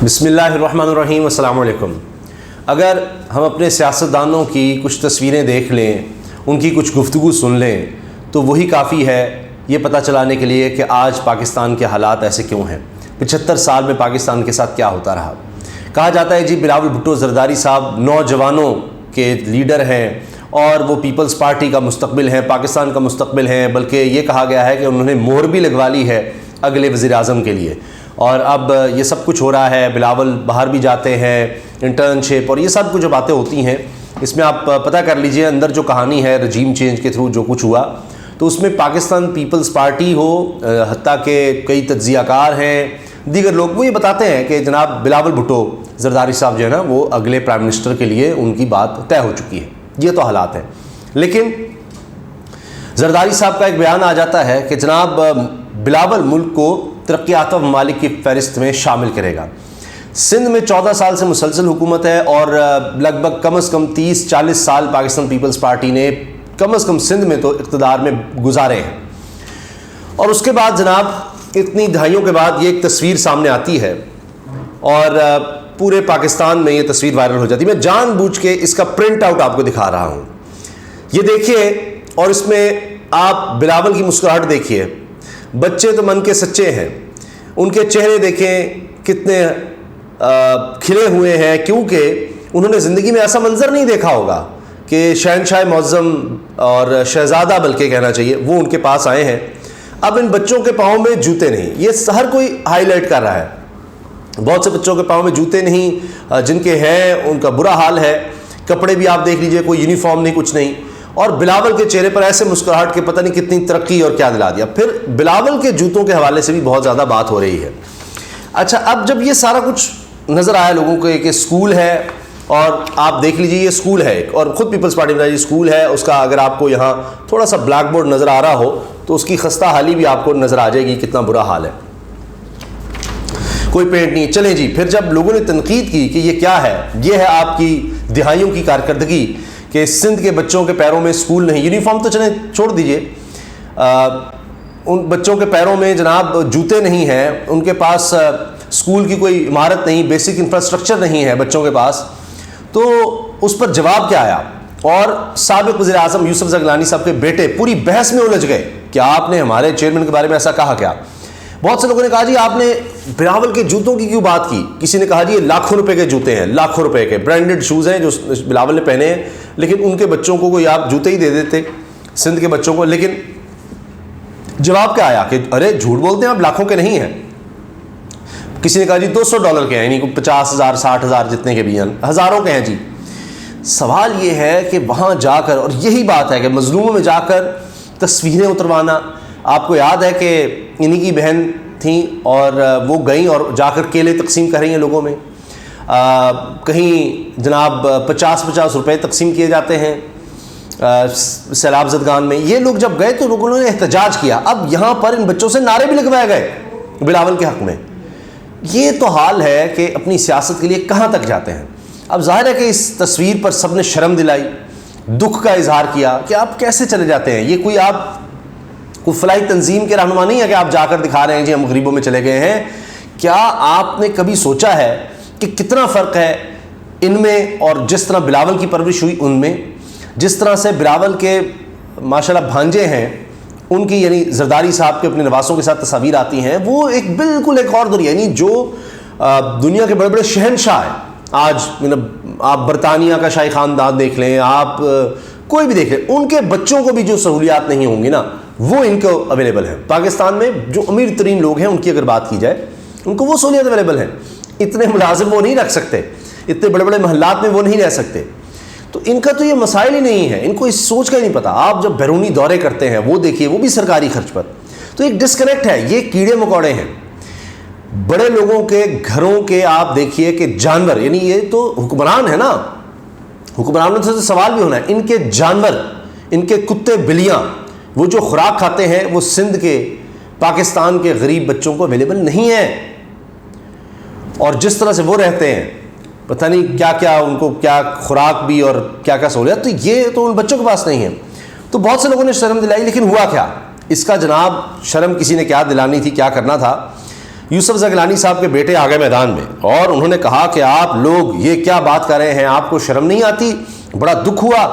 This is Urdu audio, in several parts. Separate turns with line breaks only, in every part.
بسم اللہ الرحمن الرحیم، السلام علیکم۔ اگر ہم اپنے سیاستدانوں کی کچھ تصویریں دیکھ لیں، ان کی کچھ گفتگو سن لیں، تو وہی کافی ہے یہ پتہ چلانے کے لیے کہ آج پاکستان کے حالات ایسے کیوں ہیں، 75 سال میں پاکستان کے ساتھ کیا ہوتا رہا۔ کہا جاتا ہے جی بلاول بھٹو زرداری صاحب نوجوانوں کے لیڈر ہیں اور وہ پیپلز پارٹی کا مستقبل ہیں، پاکستان کا مستقبل ہیں، بلکہ یہ کہا گیا ہے کہ انہوں نے مہر بھی لگوا لی ہے اگلے وزیر اعظم کے لیے، اور اب یہ سب کچھ ہو رہا ہے۔ بلاول باہر بھی جاتے ہیں، انٹرنشپ اور یہ سب کچھ جو باتیں ہوتی ہیں، اس میں آپ پتہ کر لیجئے اندر جو کہانی ہے رجیم چینج کے تھرو جو کچھ ہوا، تو اس میں پاکستان پیپلز پارٹی ہو، حتیٰ کہ کئی تجزیہ کار ہیں، دیگر لوگ وہ یہ بتاتے ہیں کہ جناب بلاول بھٹو زرداری صاحب جو ہے نا وہ اگلے پرائم منسٹر کے لیے ان کی بات طے ہو چکی ہے۔ یہ تو حالات ہیں، لیکن زرداری صاحب کا ایک بیان آ جاتا ہے کہ جناب بلاول ملک کو ترقی یافتہ ممالک کی فہرست میں شامل کرے گا۔ سندھ میں 14 سال سے مسلسل حکومت ہے اور لگ بھگ کم از کم 30-40 سال پاکستان پیپلز پارٹی نے کم از کم سندھ میں تو اقتدار میں گزارے ہیں، اور اس کے بعد جناب اتنی دہائیوں کے بعد یہ ایک تصویر سامنے آتی ہے اور پورے پاکستان میں یہ تصویر وائرل ہو جاتی ہے۔ میں جان بوجھ کے اس کا پرنٹ آؤٹ آپ کو دکھا رہا ہوں، یہ دیکھیے، اور اس میں آپ بلاول کی مسکراہٹ دیکھیے۔ بچے تو من کے سچے ہیں، ان کے چہرے دیکھیں کتنے کھلے ہوئے ہیں، کیونکہ انہوں نے زندگی میں ایسا منظر نہیں دیکھا ہوگا کہ شہنشاہ معظم اور شہزادہ بلکہ کہنا چاہیے وہ ان کے پاس آئے ہیں۔ اب ان بچوں کے پاؤں میں جوتے نہیں، یہ ہر کوئی ہائی لائٹ کر رہا ہے۔ بہت سے بچوں کے پاؤں میں جوتے نہیں، جن کے ہیں ان کا برا حال ہے، کپڑے بھی آپ دیکھ لیجئے، کوئی یونیفارم نہیں، کچھ نہیں، اور بلاول کے چہرے پر ایسے مسکراہٹ کہ پتہ نہیں کتنی ترقی اور کیا دلا دیا۔ پھر بلاول کے جوتوں کے حوالے سے بھی بہت زیادہ بات ہو رہی ہے۔ اچھا، اب جب یہ سارا کچھ نظر آیا لوگوں کو کہ اسکول ہے، اور آپ دیکھ لیجئے یہ اسکول ہے ایک، اور خود پیپلز پارٹی میں اسکول ہے، اس کا اگر آپ کو یہاں تھوڑا سا بلیک بورڈ نظر آ رہا ہو تو اس کی خستہ حالی بھی آپ کو نظر آ جائے گی کتنا برا حال ہے، کوئی پینٹ نہیں۔ چلیں جی، پھر جب لوگوں نے تنقید کی کہ یہ کیا ہے، یہ ہے آپ کی دہائیوں کی کارکردگی کہ سندھ کے بچوں کے پیروں میں اسکول نہیں، یونیفارم تو چلیں چھوڑ دیجئے، ان بچوں کے پیروں میں جناب جوتے نہیں ہیں، ان کے پاس اسکول کی کوئی عمارت نہیں، بیسک انفراسٹرکچر نہیں ہے بچوں کے پاس، تو اس پر جواب کیا آیا؟ اور سابق وزیر اعظم یوسف زغلانی صاحب کے بیٹے پوری بحث میں الجھ گئے کہ آپ نے ہمارے چیئرمین کے بارے میں ایسا کہا کیا۔ بہت سے لوگوں نے کہا جی آپ نے بلاول کے جوتوں کی کیوں بات کی، کسی نے کہا جی یہ لاکھوں روپے کے جوتے ہیں، لاکھوں روپے کے برانڈڈ شوز ہیں جو بلاول نے پہنے ہیں، لیکن ان کے بچوں کو کوئی آپ جوتے ہی دے دیتے سندھ کے بچوں کو۔ لیکن جواب کیا آیا کہ ارے جھوٹ بولتے ہیں آپ، لاکھوں کے نہیں ہیں۔ کسی نے کہا جی $200 کے ہیں، یعنی 50,000 60,000 جتنے کے بھی ہیں، ہزاروں کے ہیں جی۔ سوال یہ ہے کہ وہاں جا کر، اور یہی بات ہے کہ مظلوموں میں جا کر تصویریں اتروانا، آپ کو یاد ہے کہ انہی کی بہن تھیں اور وہ گئیں اور جا کر کیلے تقسیم کر رہی ہیں لوگوں میں، کہیں جناب 50 روپے تقسیم کیے جاتے ہیں سیلاب زدگان میں۔ یہ لوگ جب گئے تو لوگوں نے احتجاج کیا، اب یہاں پر ان بچوں سے نعرے بھی لگوائے گئے بلاول کے حق میں۔ یہ تو حال ہے کہ اپنی سیاست کے لیے کہاں تک جاتے ہیں۔ اب ظاہر ہے کہ اس تصویر پر سب نے شرم دلائی، دکھ کا اظہار کیا کہ آپ کیسے چلے جاتے ہیں، یہ کوئی آپ کوئی فلاحی تنظیم کے رہنما نہیں ہے کہ آپ جا کر دکھا رہے ہیں جی ہم غریبوں میں چلے گئے ہیں۔ کیا آپ نے کبھی سوچا ہے کہ کتنا فرق ہے ان میں اور جس طرح بلاول کی پرورش ہوئی ان میں، جس طرح سے بلاول کے ماشاءاللہ بھانجے ہیں ان کی، یعنی زرداری صاحب کے اپنے نواسوں کے ساتھ تصاویر آتی ہیں، وہ ایک بالکل ایک اور دنیا، یعنی جو دنیا کے بڑے بڑے شہنشاہ ہیں آج، آپ برطانیہ کا شاہی خاندان دیکھ لیں، آپ کوئی بھی دیکھ لیں، ان کے بچوں کو بھی جو سہولیات نہیں ہوں گی نا وہ ان کو اویلیبل ہیں۔ پاکستان میں جو امیر ترین لوگ ہیں ان کی اگر بات کی جائے ان کو وہ سہولیات اویلیبل ہیں، اتنے ملازم وہ نہیں رکھ سکتے، اتنے بڑے بڑے محلات میں وہ نہیں رہ سکتے، تو ان کا تو یہ مسائل ہی نہیں ہے، ان کو اس سوچ کا ہی نہیں پتہ۔ آپ جب بیرونی دورے کرتے ہیں وہ دیکھیے، وہ بھی سرکاری خرچ پر، تو ایک ڈسکنیکٹ ہے، یہ کیڑے مکوڑے ہیں بڑے لوگوں کے گھروں کے۔ آپ دیکھیے کہ جانور، یعنی یہ تو حکمران ہے نا، حکمرانوں سے سوال بھی ہونا ہے، ان کے جانور، ان کے کتے بلیاں، وہ جو خوراک کھاتے ہیں وہ سندھ کے پاکستان کے غریب بچوں کو اویلیبل نہیں ہے، اور جس طرح سے وہ رہتے ہیں پتہ نہیں کیا کیا ان کو، کیا خوراک بھی اور کیا کیا سہولیات، تو یہ تو ان بچوں کے پاس نہیں ہے۔ تو بہت سے لوگوں نے شرم دلائی، لیکن ہوا کیا اس کا جناب؟ شرم کسی نے کیا دلانی تھی، کیا کرنا تھا؟ یوسف زئی گیلانی صاحب کے بیٹے آ گئے میدان میں اور انہوں نے کہا کہ آپ لوگ یہ کیا بات کر رہے ہیں, آپ کو شرم نہیں آتی. بڑا دکھ ہوا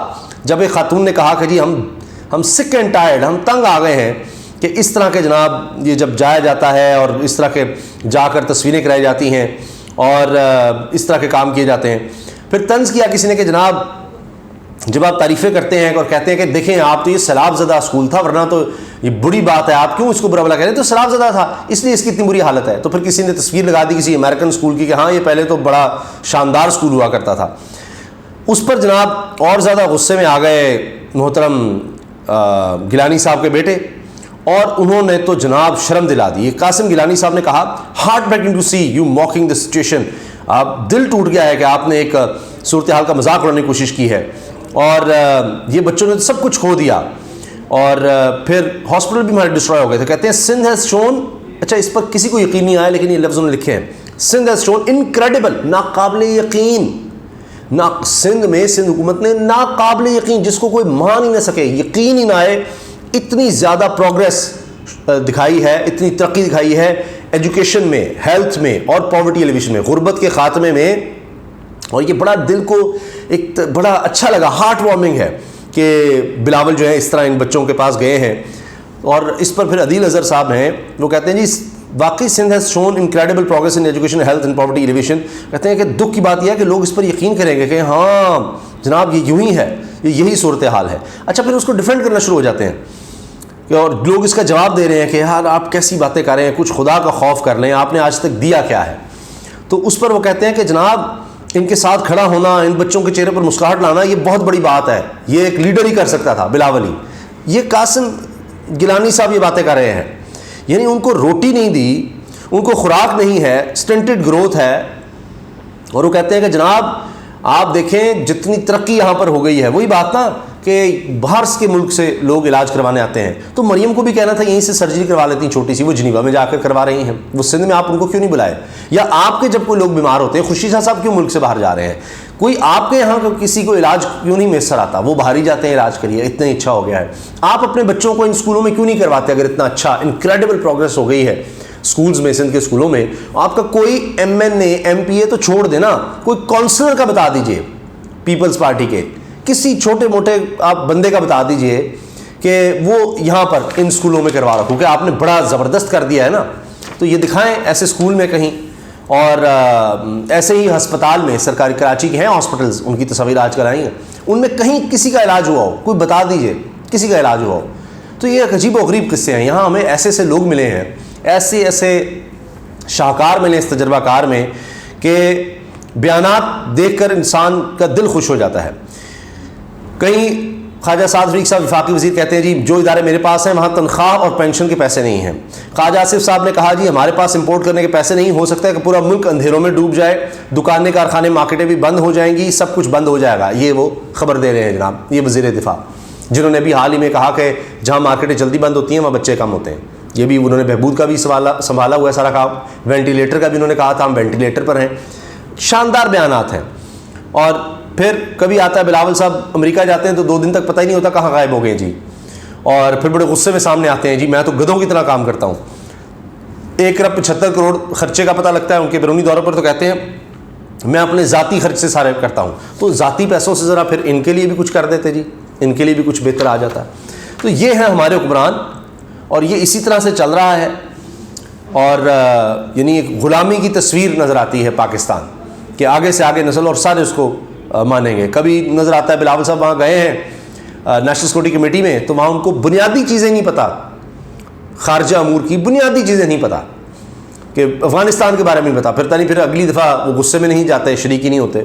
جب ایک خاتون نے کہا کہ جی ہم سک اینڈ ٹائرڈ, ہم تنگ آ گئے ہیں کہ اس طرح کے جناب یہ جب جایا جاتا ہے اور اس طرح کے جا کر تصویریں کرائی جاتی ہیں اور اس طرح کے کام کیے جاتے ہیں. پھر طنز کیا کسی نے کہ جناب جب آپ تعریفیں کرتے ہیں اور کہتے ہیں کہ دیکھیں آپ تو یہ سیلاب زدہ اسکول تھا, ورنہ تو یہ بری بات ہے, آپ کیوں اس کو برا بلا کہہ رہے ہیں, تو سیلاب زدہ تھا اس لیے اس کی اتنی بری حالت ہے. تو پھر کسی نے تصویر لگا دی کسی امریکن اسکول کی کہ ہاں یہ پہلے تو بڑا شاندار اسکول ہوا کرتا تھا. اس پر جناب اور زیادہ غصے میں آ گئے محترم گیلانی صاحب کے بیٹے اور انہوں نے تو جناب شرم دلا دی. قاسم گیلانی صاحب نے کہا heart breaking to see you mocking the situation, دل ٹوٹ گیا ہے کہ آپ نے ایک صورتحال کا مذاق اڑانے کی کوشش کی ہے اور یہ بچوں نے سب کچھ کھو دیا اور پھر ہاسپٹل بھی ہمارے ڈسٹروائے ہو گئے تھے. کہتے ہیں سندھ ہیز شون, اچھا اس پر کسی کو یقین نہیں آیا لیکن یہ لفظ انہوں نے لکھے ہیں, سندھ ہیز شون انکریڈیبل, ناقابل یقین. سندھ میں سندھ حکومت نے ناقابل یقین, جس کو کوئی مان ہی نہ سکے, یقین ہی نہ آئے, اتنی زیادہ پروگریس دکھائی ہے, اتنی ترقی دکھائی ہے ایجوکیشن میں, ہیلتھ میں اور پاورٹی ایلیویشن میں, غربت کے خاتمے میں. اور یہ بڑا دل کو ایک بڑا اچھا لگا, ہارٹ وارمنگ ہے کہ بلاول جو ہے اس طرح ان بچوں کے پاس گئے ہیں. اور اس پر پھر عدیل اظہر صاحب ہیں, وہ کہتے ہیں جی واقعی Sindh has shown incredible progress in education, health and poverty alleviation. کہتے ہیں کہ دکھ کی بات یہ ہے کہ لوگ اس پر یقین کریں گے کہ ہاں جناب یہ یوں ہی ہے, یہی صورتحال ہے. اچھا پھر اس کو ڈیفینڈ کرنا شروع ہو جاتے ہیں کہ اور لوگ اس کا جواب دے رہے ہیں کہ یار آپ کیسی باتیں کر رہے ہیں, کچھ خدا کا خوف کر لیں, آپ نے آج تک دیا کیا ہے. تو اس پر وہ کہتے ہیں کہ جناب ان کے ساتھ کھڑا ہونا, ان بچوں کے چہرے پر مسکراہٹ لانا, یہ بہت بڑی بات ہے, یہ ایک لیڈر ہی کر سکتا تھا, بلاول ہی. یہ قاسم گیلانی صاحب یہ باتیں کر رہے ہیں, یعنی ان کو روٹی نہیں دی, ان کو خوراک نہیں ہے, سٹنٹڈ گروتھ ہے. اور وہ کہتے ہیں کہ جناب آپ دیکھیں جتنی ترقی یہاں پر ہو گئی ہے, وہی بات نا کہ باہر کے ملک سے لوگ علاج کروانے آتے ہیں, تو مریم کو بھی کہنا تھا یہیں سے سرجری کروا لیتی ہیں چھوٹی سی, وہ جنیوا میں جا کر کروا رہی ہیں, وہ سندھ میں آپ ان کو کیوں نہیں بلائے. یا آپ کے جب کوئی لوگ بیمار ہوتے ہیں, خورشید شاہ صاحب کیوں ملک سے باہر جا رہے ہیں, کوئی آپ کے یہاں کسی کو علاج کیوں نہیں میسر آتا, وہ باہر ہی جاتے ہیں علاج کے لیے, اتنا اچھا ہو گیا ہے. آپ اپنے بچوں کو ان اسکولوں میں کیوں نہیں کرواتے اگر اتنا اچھا انکریڈیبل پروگریس ہو گئی ہے اسکولز میں, سندھ کے اسکولوں میں. آپ کا کوئی M N A M P A تو چھوڑ دینا, کوئی کونسلر کا بتا دیجئے پیپلز پارٹی کے, کسی چھوٹے موٹے آپ بندے کا بتا دیجئے کہ وہ یہاں پر ان اسکولوں میں کروا رہا, کیونکہ آپ نے بڑا زبردست کر دیا ہے نا. تو یہ دکھائیں ایسے اسکول میں کہیں, اور ایسے ہی ہسپتال میں, سرکاری کراچی کے ہیں ہاسپٹلز, ان کی تصاویر آج کل آئی ہیں, ان میں کہیں کسی کا علاج ہوا ہو, کوئی بتا دیجئے کسی کا علاج ہوا ہو. تو یہ ایک عجیب و غریب قصے ہیں. یہاں ہمیں ایسے ایسے لوگ ملے ہیں, ایسے شاہکار ملے اس تجربہ کار میں کہ بیانات دیکھ کر انسان کا دل خوش ہو جاتا ہے. کہیں خواجہ سعد فریق صاحب وفاقی وزیر کہتے ہیں جی جو ادارے میرے پاس ہیں وہاں تنخواہ اور پینشن کے پیسے نہیں ہیں. خواجہ آصف صاحب نے کہا جی ہمارے پاس امپورٹ کرنے کے پیسے نہیں, ہو سکتا ہے کہ پورا ملک اندھیروں میں ڈوب جائے, دکانیں کارخانے مارکیٹیں بھی بند ہو جائیں گی, سب کچھ بند ہو جائے گا. یہ وہ خبر دے رہے ہیں جناب, یہ وزیر دفاع, جنہوں نے بھی حال ہی میں کہا کہ جہاں مارکیٹیں جلدی بند ہوتی ہیں وہاں بچے کم ہوتے ہیں. یہ بھی انہوں نے بہبود کا بھی سنبھالا ہوا ہے سارا کام, وینٹیلیٹر کا بھی انہوں نے کہا تھا ہم وینٹیلیٹر پر ہیں. شاندار بیانات ہیں. اور پھر کبھی آتا ہے بلاول صاحب امریکہ جاتے ہیں تو 2 دن تک پتہ ہی نہیں ہوتا کہاں غائب ہو گئے جی, اور پھر بڑے غصے میں سامنے آتے ہیں جی میں تو گدھوں کی طرح کام کرتا ہوں. 1.75 کروڑ خرچے کا پتہ لگتا ہے ان کے بیرونی دوروں پر, تو کہتے ہیں میں اپنے ذاتی خرچ سے سارے کرتا ہوں. تو ذاتی پیسوں سے ذرا پھر ان کے لیے بھی کچھ کر دیتے جی, ان کے لیے بھی کچھ بہتر آ جاتا. تو یہ ہیں ہمارے حکمران, اور یہ اسی طرح سے چل رہا ہے. اور یعنی ایک غلامی کی تصویر نظر آتی ہے پاکستان کہ آگے سے آگے نسل اور سارے اس کو مانیں گے. کبھی نظر آتا ہے بلاول صاحب وہاں گئے ہیں نیشنل سیکورٹی کمیٹی میں, تو وہاں ان کو بنیادی چیزیں نہیں پتہ, خارجہ امور کی بنیادی چیزیں نہیں پتہ, کہ افغانستان کے بارے میں نہیں پتہ. پھر اگلی دفعہ وہ غصے میں نہیں جاتے, شریک ہی نہیں ہوتے.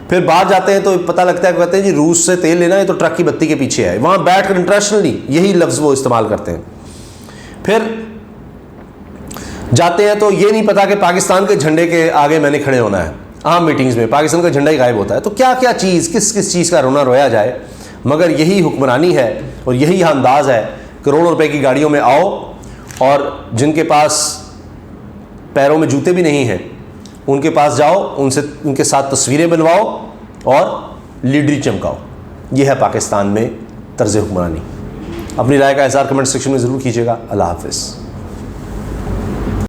پھر باہر جاتے ہیں تو پتہ لگتا ہے کہ کہتے ہیں جی روس سے تیل لینا ہے تو ٹرک کی بتی کے پیچھے ہے, وہاں بیٹھ کر انٹرنیشنلی یہی لفظ وہ استعمال کرتے ہیں. پھر جاتے ہیں تو یہ نہیں پتا کہ پاکستان کے جھنڈے کے آگے میں نے کھڑے ہونا ہے. عام میٹنگز میں پاکستان کا جھنڈا ہی غائب ہوتا ہے. تو کیا کیا چیز, کس چیز کا رونا رویا جائے, مگر یہی حکمرانی ہے اور یہی انداز ہے. کروڑوں روپے کی گاڑیوں میں آؤ, اور جن کے پاس پیروں میں جوتے بھی نہیں ہیں ان کے پاس جاؤ, ان کے ساتھ تصویریں بنواؤ اور لیڈری چمکاؤ. یہ ہے پاکستان میں طرز حکمرانی. اپنی رائے کا اظہار کمنٹ سیکشن میں ضرور کیجیے گا. اللہ حافظ.